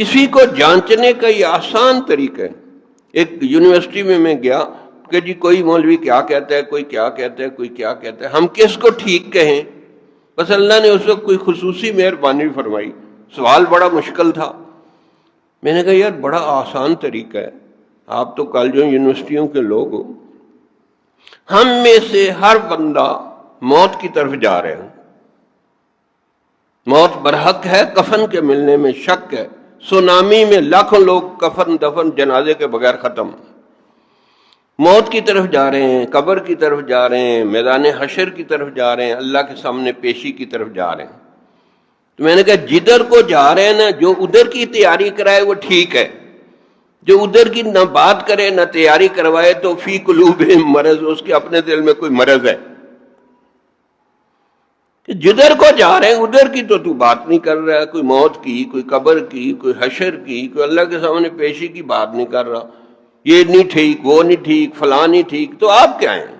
کسی کو جانچنے کا یہ آسان طریقہ ہے. ایک یونیورسٹی میں گیا کہ جی کوئی مولوی کیا کہتا ہے، کوئی کیا کہتا ہے، کوئی کیا کہتا ہے، ہم کس کو ٹھیک کہیں؟ بس اللہ نے اس وقت کوئی خصوصی مہربانی فرمائی. سوال بڑا مشکل تھا. میں نے کہا یار بڑا آسان طریقہ ہے، آپ تو کالجوں یونیورسٹیوں کے لوگ ہو، ہم میں سے ہر بندہ موت کی طرف جا رہے ہیں. موت برحق ہے، کفن کے ملنے میں شک ہے. سونامی میں لاکھوں لوگ کفن دفن جنازے کے بغیر ختم. موت کی طرف جا رہے ہیں، قبر کی طرف جا رہے ہیں، میدان حشر کی طرف جا رہے ہیں، اللہ کے سامنے پیشی کی طرف جا رہے ہیں. تو میں نے کہا جدھر کو جا رہے ہیں نا، جو ادھر کی تیاری کرائے وہ ٹھیک ہے، جو ادھر کی نہ بات کرے نہ تیاری کروائے تو فی قلوبہم مرض، اس کے اپنے دل میں کوئی مرض ہے. کہ جدھر کو جا رہے ہیں ادھر کی تو بات نہیں کر رہا، کوئی موت کی، کوئی قبر کی، کوئی حشر کی، کوئی اللہ کے سامنے پیشی کی بات نہیں کر رہا. یہ نہیں ٹھیک، وہ نہیں ٹھیک، فلاں نہیں ٹھیک. تو آپ کیا ہیں؟